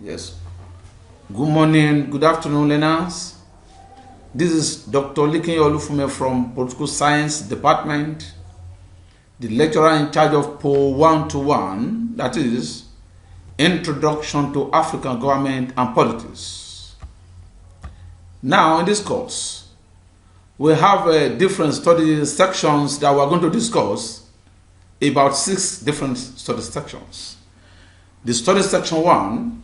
Yes. Good morning, good afternoon, learners. This is Dr. Likin Olufume from Political Science Department, the lecturer in charge of PO 121, that is, Introduction to African Government and Politics. Now, in this course, we have different study sections that we're going to discuss, about 6 different study sections. The study section 1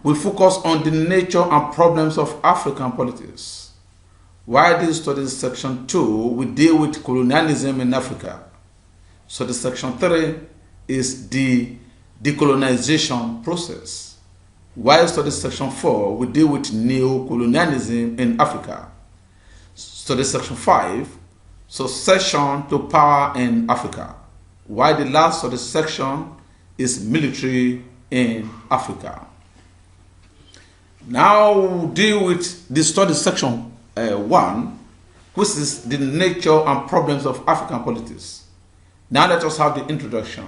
will focus on the nature and problems of African politics, while this study section 2 will deal with colonialism in Africa. Study section 3 is the decolonization process, while study section 4 will deal with neo-colonialism in Africa. Study section 5, succession to power in Africa, while the last study section is military in Africa. Now we'll deal with the study section 1, which is the nature and problems of African politics. Now let us have the introduction.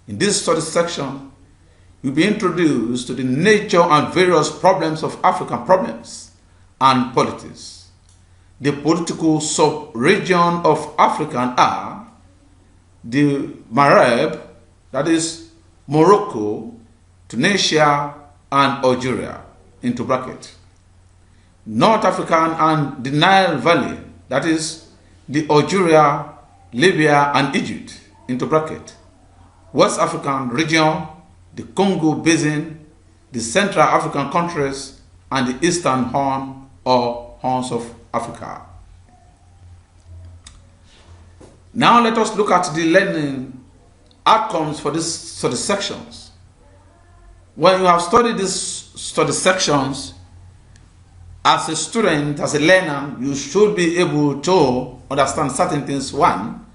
In this study section, you'll be introduced to the nature and various problems of African problems and politics. The political sub-region of Africa are the Maghreb, that is Morocco, Tunisia, and Algeria, into bracket. North African and the Nile Valley, that is the Algeria, Libya, and Egypt, into bracket. West African region, the Congo Basin, the Central African countries, and the Eastern Horn or Horns of Africa. Now let us look at the learning outcomes for these study sections. When you have studied these study sections, as a student, as a learner, you should be able to understand certain things. 1,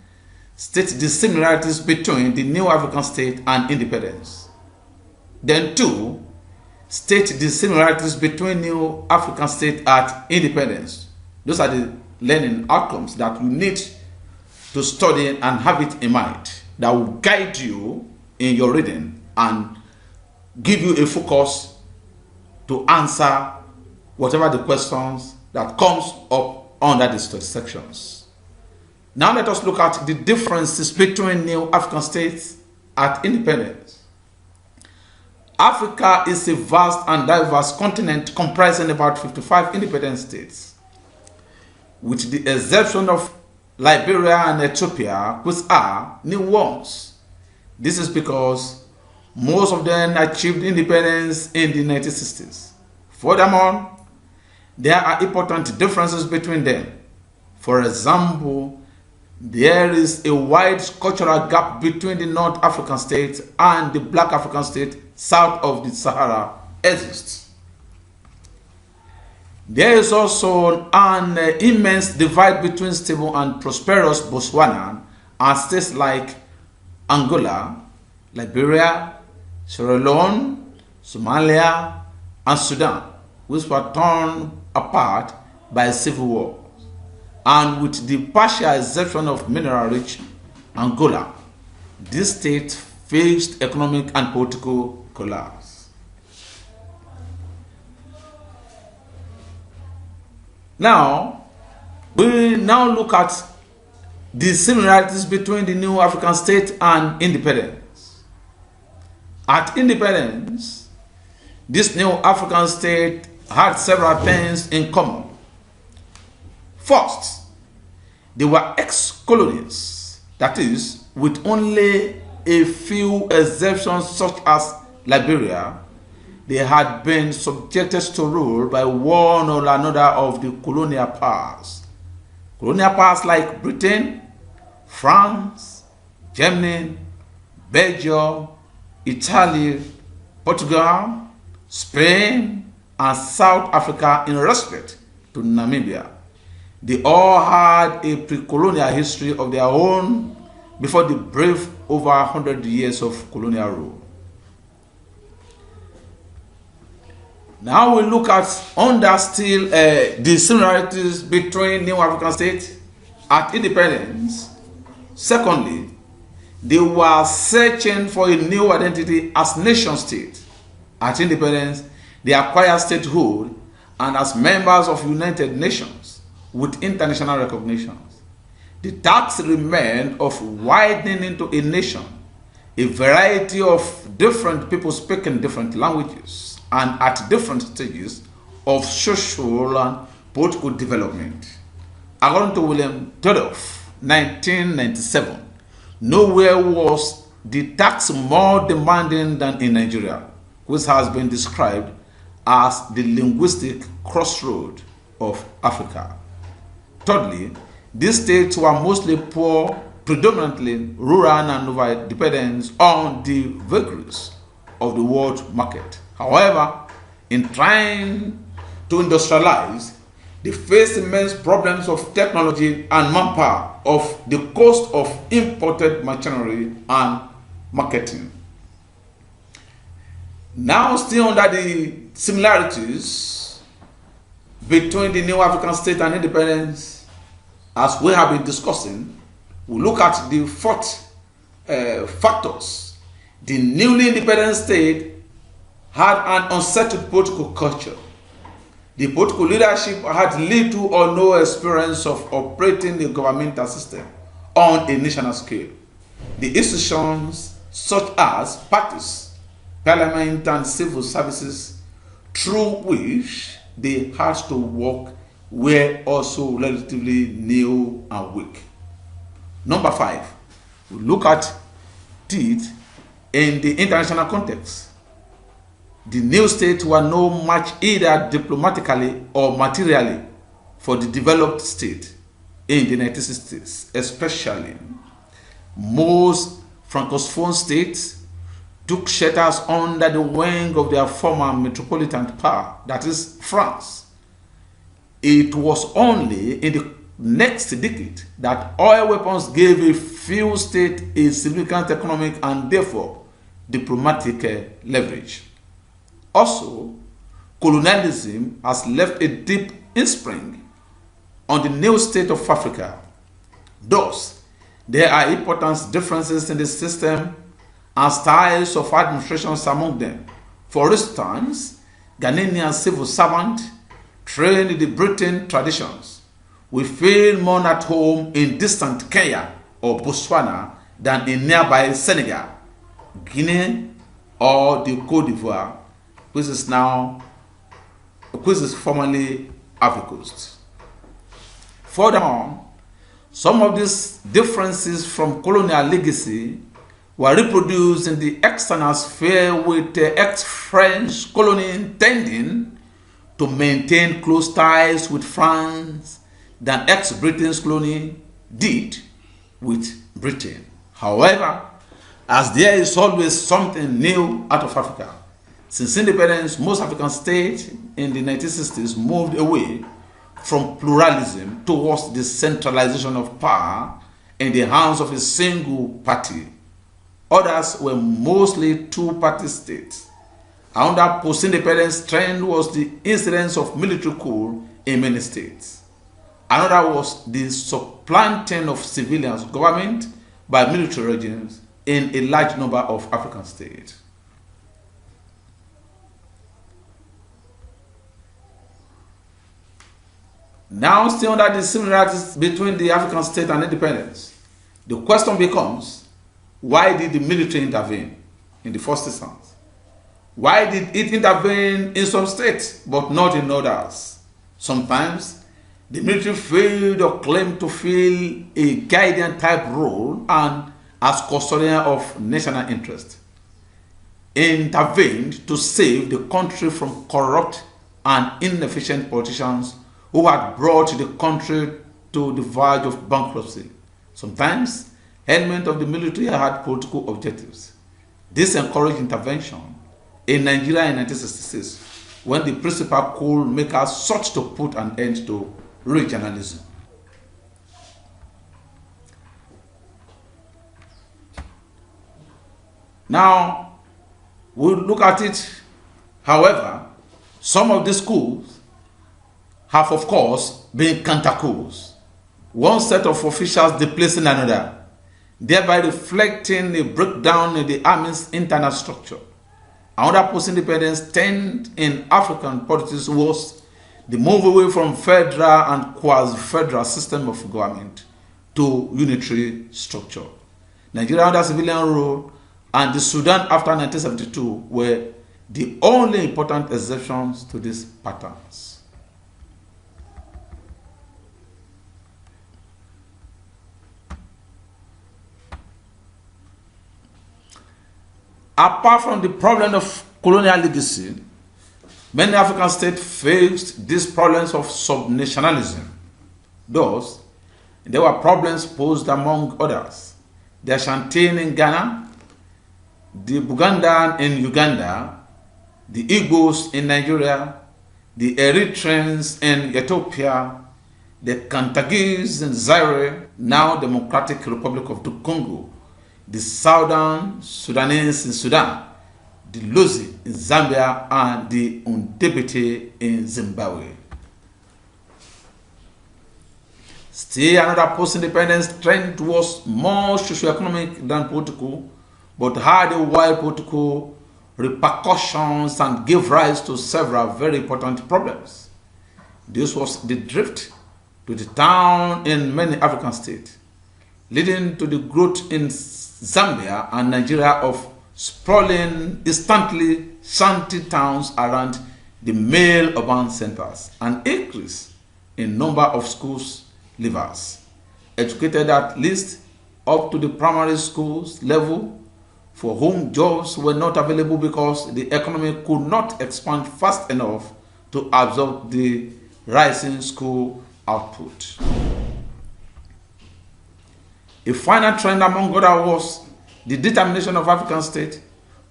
state the similarities between the new African state and independence. Then 2, state the similarities between new African state and independence. Those are the learning outcomes that you need to study and have it in mind, that will guide you in your reading and give you a focus to answer whatever the questions that comes up under the study sections. Now let us look at the differences between new African states and independence. Africa is a vast and diverse continent comprising about 55 independent states, with the exception of Liberia and Ethiopia, which are new ones. This is because most of them achieved independence in the 1960s. Furthermore, there are important differences between them. For example, there is a wide cultural gap between the North African state and the Black African state south of the Sahara exists. There is also an immense divide between stable and prosperous Botswana and states like Angola, Liberia, Sierra Leone, Somalia, and Sudan, which were torn apart by civil wars, and with the partial exception of mineral-rich Angola, this state faced economic and political collapse. Now, we now look at the similarities between the new African state and independence. At independence, this new African state had several things in common. First, they were ex-colonies, that is, with only a few exceptions such as Liberia, they had been subjected to rule by one or another of the colonial powers. Colonial powers like Britain, France, Germany, Belgium, Italy, Portugal, Spain, and South Africa in respect to Namibia. They all had a pre-colonial history of their own before the brief over 100 years of colonial rule. Now we look at under still the similarities between new African states at independence. Secondly, they were searching for a new identity as nation state. At independence, they acquired statehood and as members of United Nations with international recognitions. The task remained of widening into a nation, a variety of different people speaking different languages and at different stages of social and political development. According to William Tudhoff, 1997, nowhere was the tax more demanding than in Nigeria, which has been described as the linguistic crossroad of Africa. Thirdly, these states were mostly poor, predominantly rural and over-dependent on the vagaries of the world market. However, in trying to industrialize, they faced immense problems of technology and manpower, of the cost of imported machinery and marketing. Now, still under the similarities between the new African state and independence, as we have been discussing, we look at the fourth factors. The newly independent state had an unsettled political culture. The political leadership had little or no experience of operating the governmental system on a national scale. The institutions such as parties, parliament and civil services through which they had to work were also relatively new and weak. Number 5, we look at it in the international context. The new states were no match either diplomatically or materially for the developed state in the 1960s, especially. Most Francophone states took shelters under the wing of their former metropolitan power, that is France. It was only in the next decade that oil weapons gave a few states a significant economic and therefore diplomatic leverage. Also, colonialism has left a deep imprint on the new state of Africa. Thus, there are important differences in the system and styles of administrations among them. For instance, Ghanaian civil servants trained in the Britain traditions will feel more at home in distant Kenya or Botswana than in nearby Senegal, Guinea, or the Côte d'Ivoire, which is formerly Ivory Coast. Furthermore, some of these differences from colonial legacy were reproduced in the external sphere, with the ex-French colony intending to maintain close ties with France than ex-Britain's colony did with Britain. However, as there is always something new out of Africa, since independence, most African states in the 1960s moved away from pluralism towards the centralization of power in the hands of a single party. Others were mostly two-party states. Another post-independence trend was the incidence of military coup in many states. Another was the supplanting of civilian government by military regimes in a large number of African states. Now, still under the similarities between the African state and independence, the question becomes, why did the military intervene in the first instance? Why did it intervene in some states but not in others? Sometimes the military failed or claimed to fill a guardian type role and as custodian of national interest, intervened to save the country from corrupt and inefficient politicians who had brought the country to the verge of bankruptcy. Sometimes, elements of the military had political objectives. This encouraged intervention in Nigeria in 1966, when the principal coup makers sought to put an end to regionalism. Now, we'll look at it. However, some of these coups have, of course, been counter-coups. One set of officials displacing another, thereby reflecting a breakdown in the army's internal structure. Another post-independence trend in African politics was the move away from federal and quasi-federal system of government to unitary structure. Nigeria under civilian rule and the Sudan after 1972 were the only important exceptions to these patterns. Apart from the problem of colonial legacy, many African states faced these problems of subnationalism. Thus, there were problems posed among others. The Ashanti in Ghana, the Bugandan in Uganda, the Igbos in Nigeria, the Eritreans in Ethiopia, the Kantagis in Zaire, now Democratic Republic of the Congo, the Southern Sudanese in Sudan, the Lozi in Zambia, and the Undebete in Zimbabwe. Still, another post-independence trend was more socio-economic than political, but had a wide political repercussions and gave rise to several very important problems. This was the drift to the town in many African states, leading to the growth in Zambia and Nigeria of sprawling, instantly shanty towns around the male urban centers, an increase in number of schools leavers, educated at least up to the primary schools level, for whom jobs were not available because the economy could not expand fast enough to absorb the rising school output. A final trend among others was the determination of African states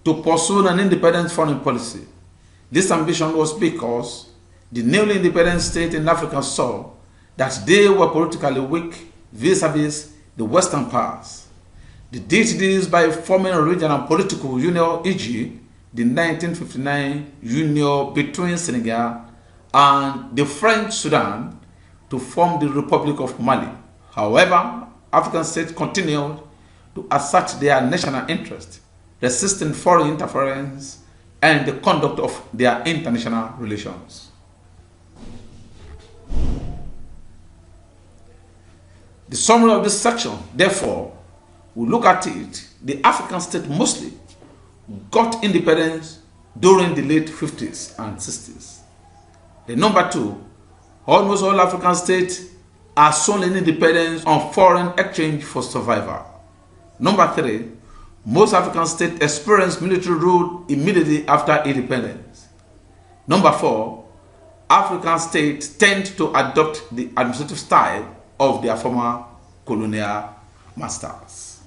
to pursue an independent foreign policy. This ambition was because the newly independent states in Africa saw that they were politically weak vis-a-vis the Western powers. They did this by forming a regional political union, e.g., the 1959 union between Senegal and the French Sudan to form the Republic of Mali. However, African states continued to assert their national interest, resisting foreign interference and the conduct of their international relations. The summary of this section, therefore, we look at it, the African states mostly got independence during the late 50s and 60s. The number two, almost all African states are solely independent on foreign exchange for survival. Number three, most African states experienced military rule immediately after independence. Number four, African states tend to adopt the administrative style of their former colonial masters.